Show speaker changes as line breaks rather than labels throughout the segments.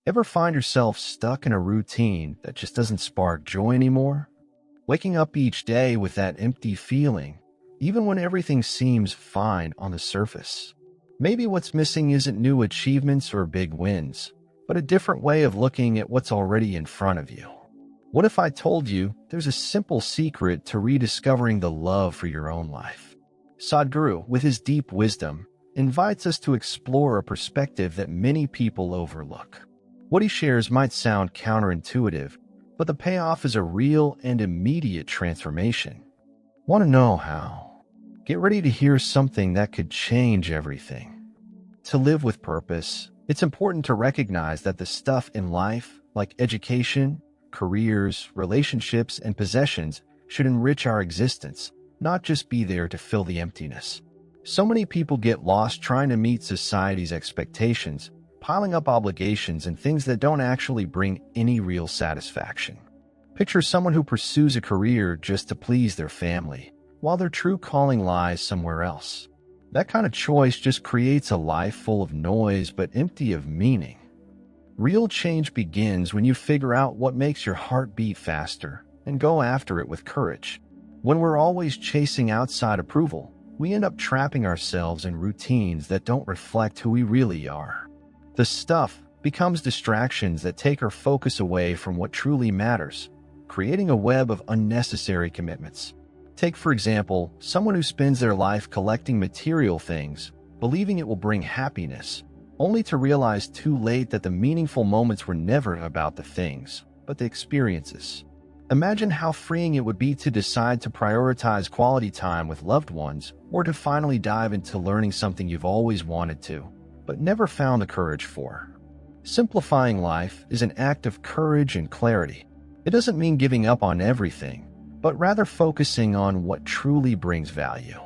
Ever find yourself stuck in a routine that just doesn't spark joy anymore? Waking up each day with that empty feeling, even when everything seems fine on the surface. Maybe what's missing isn't new achievements or big wins, but a different way of looking at what's already in front of you. What if I told you there's a simple secret to rediscovering the love for your own life? Sadhguru, with his deep wisdom, invites us to explore a perspective that many people overlook. What he shares might sound counterintuitive, but the payoff is a real and immediate transformation. Want to know how? Get ready to hear something that could change everything. To live with purpose, it's important to recognize that the stuff in life, like education, careers, relationships, and possessions, should enrich our existence, not just be there to fill the emptiness. So many people get lost trying to meet society's expectations, piling up obligations and things that don't actually bring any real satisfaction. Picture someone who pursues a career just to please their family, while their true calling lies somewhere else. That kind of choice just creates a life full of noise but empty of meaning. Real change begins when you figure out what makes your heart beat faster and go after it with courage. When we're always chasing outside approval, we end up trapping ourselves in routines that don't reflect who we really are. The stuff becomes distractions that take our focus away from what truly matters, creating a web of unnecessary commitments. Take, for example, someone who spends their life collecting material things, believing it will bring happiness, only to realize too late that the meaningful moments were never about the things, but the experiences. Imagine how freeing it would be to decide to prioritize quality time with loved ones, or to finally dive into learning something you've always wanted to, but never found the courage for. Simplifying life is an act of courage and clarity. It doesn't mean giving up on everything, but rather focusing on what truly brings value.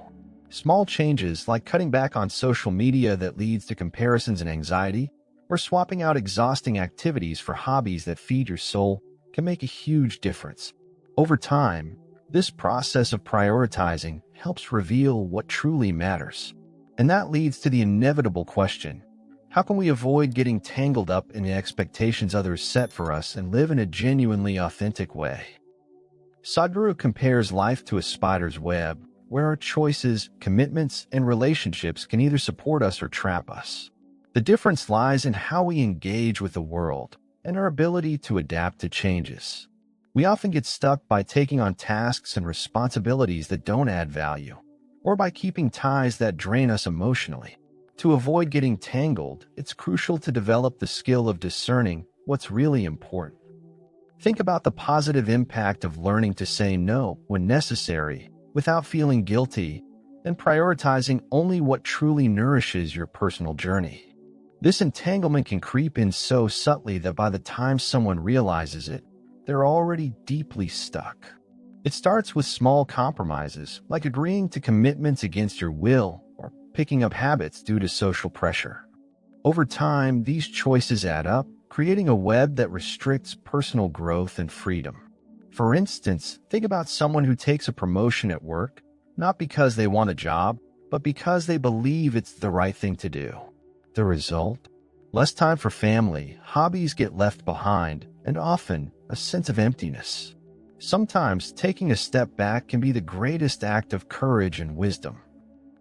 Small changes like cutting back on social media that leads to comparisons and anxiety, or swapping out exhausting activities for hobbies that feed your soul can make a huge difference. Over time, this process of prioritizing helps reveal what truly matters. And that leads to the inevitable question: how can we avoid getting tangled up in the expectations others set for us and live in a genuinely authentic way? Sadhguru compares life to a spider's web, where our choices, commitments, and relationships can either support us or trap us. The difference lies in how we engage with the world and our ability to adapt to changes. We often get stuck by taking on tasks and responsibilities that don't add value, or by keeping ties that drain us emotionally. To avoid getting tangled, it's crucial to develop the skill of discerning what's really important. Think about the positive impact of learning to say no when necessary, without feeling guilty, and prioritizing only what truly nourishes your personal journey. This entanglement can creep in so subtly that by the time someone realizes it, they're already deeply stuck. It starts with small compromises, like agreeing to commitments against your will or picking up habits due to social pressure. Over time, these choices add up, creating a web that restricts personal growth and freedom. For instance, think about someone who takes a promotion at work, not because they want a job, but because they believe it's the right thing to do. The result? Less time for family, hobbies get left behind, and often a sense of emptiness. Sometimes taking a step back can be the greatest act of courage and wisdom.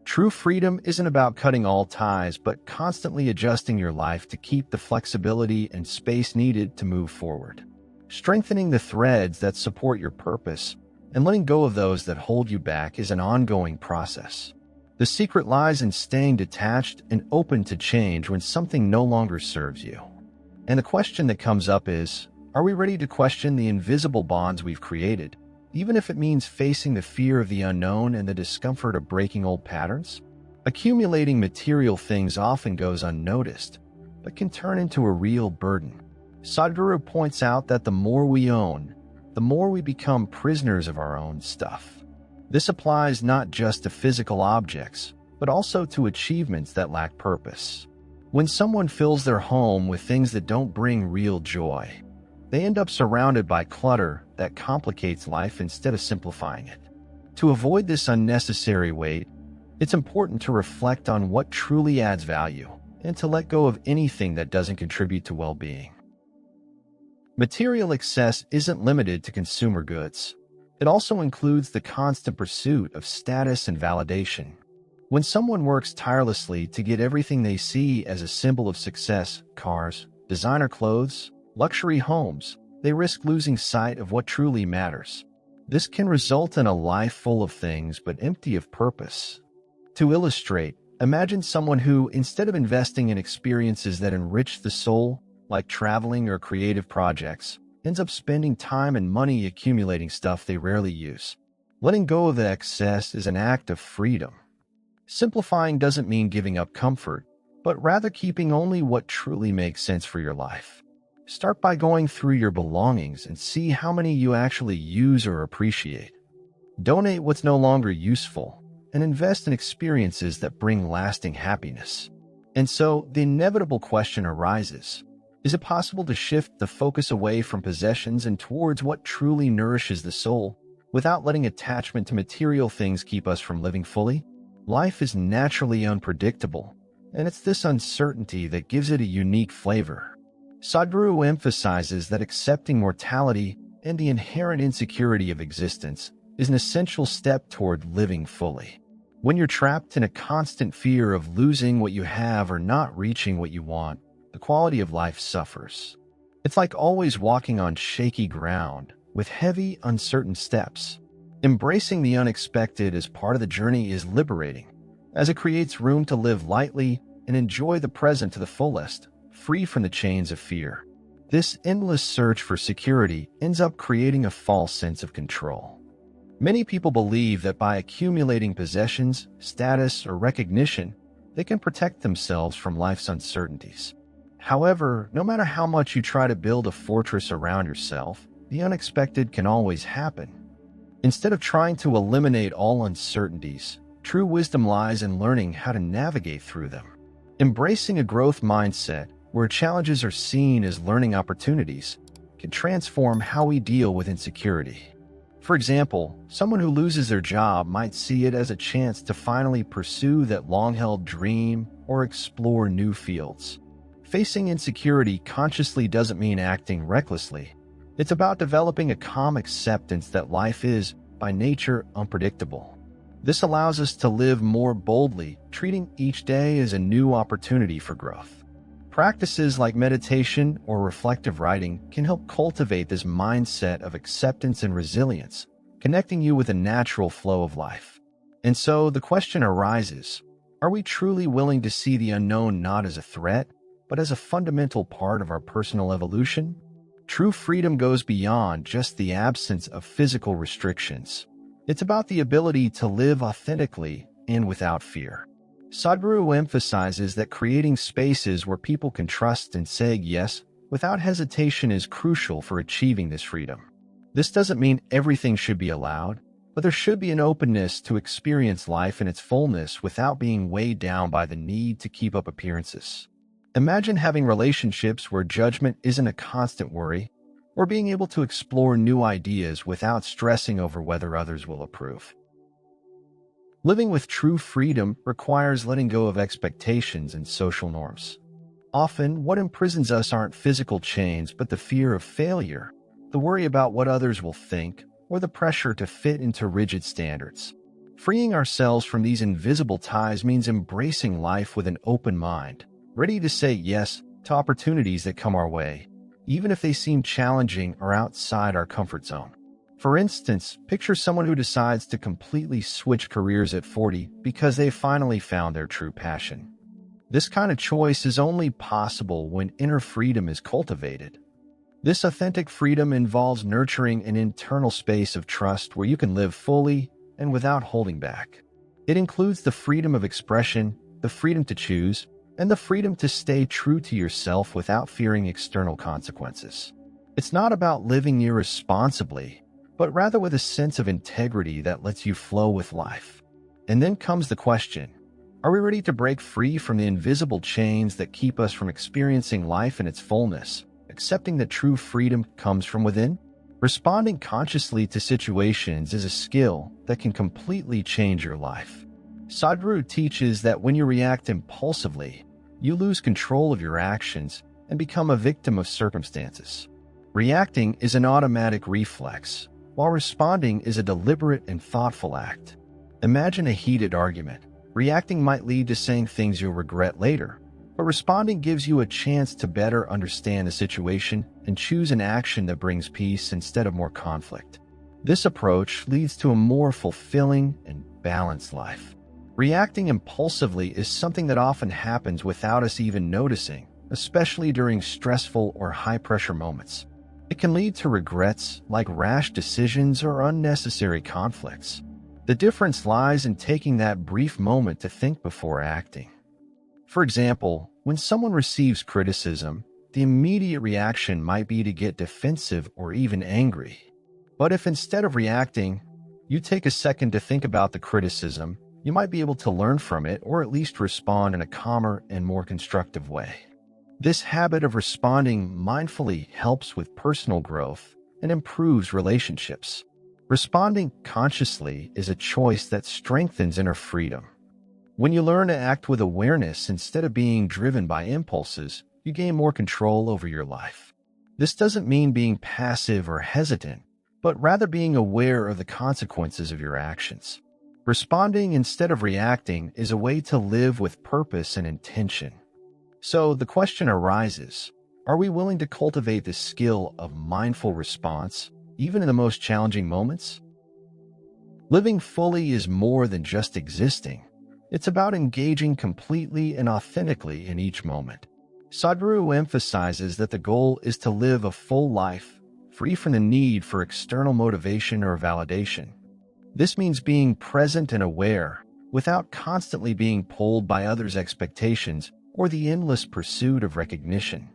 True freedom isn't about cutting all ties, but constantly adjusting your life to keep the flexibility and space needed to move forward. Strengthening the threads that support your purpose and letting go of those that hold you back is an ongoing process. The secret lies in staying detached and open to change when something no longer serves you. And the question that comes up is, are we ready to question the invisible bonds we've created, even if it means facing the fear of the unknown and the discomfort of breaking old patterns? Accumulating material things often goes unnoticed, but can turn into a real burden. Sadhguru points out that the more we own, the more we become prisoners of our own stuff. This applies not just to physical objects, but also to achievements that lack purpose. When someone fills their home with things that don't bring real joy, they end up surrounded by clutter that complicates life instead of simplifying it. To avoid this unnecessary weight, it's important to reflect on what truly adds value and to let go of anything that doesn't contribute to well-being. Material excess isn't limited to consumer goods. It also includes the constant pursuit of status and validation. When someone works tirelessly to get everything they see as a symbol of success, cars, designer clothes, luxury homes, they risk losing sight of what truly matters. This can result in a life full of things but empty of purpose. To illustrate, imagine someone who, instead of investing in experiences that enrich the soul, like traveling or creative projects, ends up spending time and money accumulating stuff they rarely use. Letting go of the excess is an act of freedom. Simplifying doesn't mean giving up comfort, but rather keeping only what truly makes sense for your life. Start by going through your belongings and see how many you actually use or appreciate. Donate what's no longer useful, and invest in experiences that bring lasting happiness. And so, the inevitable question arises: is it possible to shift the focus away from possessions and towards what truly nourishes the soul, without letting attachment to material things keep us from living fully? Life is naturally unpredictable, and it's this uncertainty that gives it a unique flavor. Sadhguru emphasizes that accepting mortality and the inherent insecurity of existence is an essential step toward living fully. When you're trapped in a constant fear of losing what you have or not reaching what you want, the quality of life suffers. It's like always walking on shaky ground, with heavy, uncertain steps. Embracing the unexpected as part of the journey is liberating, as it creates room to live lightly and enjoy the present to the fullest, free from the chains of fear. This endless search for security ends up creating a false sense of control. Many people believe that by accumulating possessions, status, or recognition, they can protect themselves from life's uncertainties. However, no matter how much you try to build a fortress around yourself, the unexpected can always happen. Instead of trying to eliminate all uncertainties, true wisdom lies in learning how to navigate through them. Embracing a growth mindset, where challenges are seen as learning opportunities, can transform how we deal with insecurity. For example, someone who loses their job might see it as a chance to finally pursue that long-held dream or explore new fields. Facing insecurity consciously doesn't mean acting recklessly. It's about developing a calm acceptance that life is, by nature, unpredictable. This allows us to live more boldly, treating each day as a new opportunity for growth. Practices like meditation or reflective writing can help cultivate this mindset of acceptance and resilience, connecting you with the natural flow of life. And so the question arises: are we truly willing to see the unknown not as a threat, but as a fundamental part of our personal evolution? True freedom goes beyond just the absence of physical restrictions. It's about the ability to live authentically and without fear. Sadhguru emphasizes that creating spaces where people can trust and say yes without hesitation is crucial for achieving this freedom. This doesn't mean everything should be allowed, but there should be an openness to experience life in its fullness without being weighed down by the need to keep up appearances. Imagine having relationships where judgment isn't a constant worry, or being able to explore new ideas without stressing over whether others will approve. Living with true freedom requires letting go of expectations and social norms. Often, what imprisons us aren't physical chains, but the fear of failure, the worry about what others will think, or the pressure to fit into rigid standards. Freeing ourselves from these invisible ties means embracing life with an open mind, ready to say yes to opportunities that come our way, even if they seem challenging or outside our comfort zone. For instance, picture someone who decides to completely switch careers at 40 because they finally found their true passion. This kind of choice is only possible when inner freedom is cultivated. This authentic freedom involves nurturing an internal space of trust where you can live fully and without holding back. It includes the freedom of expression, the freedom to choose, and the freedom to stay true to yourself without fearing external consequences. It's not about living irresponsibly, but rather with a sense of integrity that lets you flow with life. And then comes the question: are we ready to break free from the invisible chains that keep us from experiencing life in its fullness, accepting that true freedom comes from within? Responding consciously to situations is a skill that can completely change your life. Sadhguru teaches that when you react impulsively, you lose control of your actions and become a victim of circumstances. Reacting is an automatic reflex, while responding is a deliberate and thoughtful act. Imagine a heated argument. Reacting might lead to saying things you'll regret later, but responding gives you a chance to better understand the situation and choose an action that brings peace instead of more conflict. This approach leads to a more fulfilling and balanced life. Reacting impulsively is something that often happens without us even noticing, especially during stressful or high-pressure moments. It can lead to regrets like rash decisions or unnecessary conflicts. The difference lies in taking that brief moment to think before acting. For example, when someone receives criticism, the immediate reaction might be to get defensive or even angry. But if instead of reacting, you take a second to think about the criticism, you might be able to learn from it or at least respond in a calmer and more constructive way. This habit of responding mindfully helps with personal growth and improves relationships. Responding consciously is a choice that strengthens inner freedom. When you learn to act with awareness instead of being driven by impulses, you gain more control over your life. This doesn't mean being passive or hesitant, but rather being aware of the consequences of your actions. Responding instead of reacting is a way to live with purpose and intention. So the question arises, are we willing to cultivate the skill of mindful response, even in the most challenging moments? Living fully is more than just existing. It's about engaging completely and authentically in each moment. Sadhguru emphasizes that the goal is to live a full life, free from the need for external motivation or validation. This means being present and aware, without constantly being pulled by others' expectations or the endless pursuit of recognition.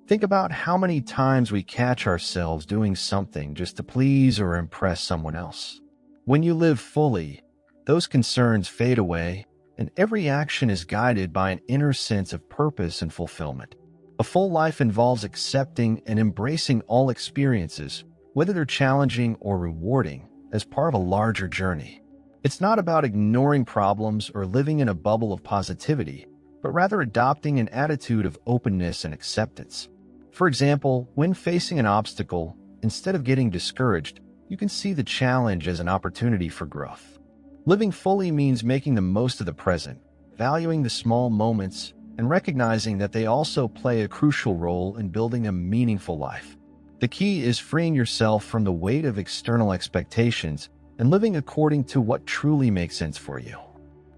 Think about how many times we catch ourselves doing something just to please or impress someone else. When you live fully, those concerns fade away, and every action is guided by an inner sense of purpose and fulfillment. A full life involves accepting and embracing all experiences, whether they're challenging or rewarding, as part of a larger journey. It's not about ignoring problems or living in a bubble of positivity, but rather adopting an attitude of openness and acceptance. For example, when facing an obstacle, instead of getting discouraged, you can see the challenge as an opportunity for growth. Living fully means making the most of the present, valuing the small moments, and recognizing that they also play a crucial role in building a meaningful life. The key is freeing yourself from the weight of external expectations and living according to what truly makes sense for you.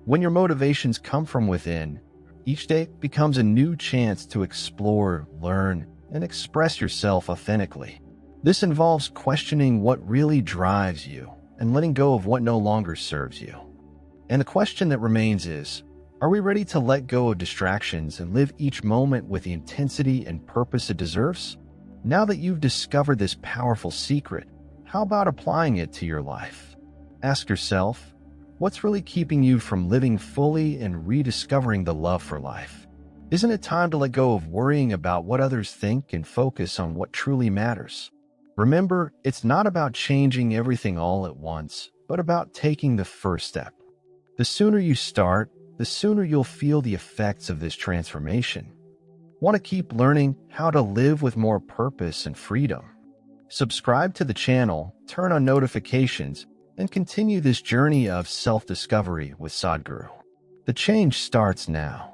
When your motivations come from within, each day becomes a new chance to explore, learn, and express yourself authentically. This involves questioning what really drives you and letting go of what no longer serves you. And the question that remains is, are we ready to let go of distractions and live each moment with the intensity and purpose it deserves? Now that you've discovered this powerful secret, how about applying it to your life? Ask yourself, what's really keeping you from living fully and rediscovering the love for life? Isn't it time to let go of worrying about what others think and focus on what truly matters? Remember, it's not about changing everything all at once, but about taking the first step. The sooner you start, the sooner you'll feel the effects of this transformation. Want to keep learning how to live with more purpose and freedom? Subscribe to the channel, turn on notifications, and continue this journey of self-discovery with Sadhguru. The change starts now.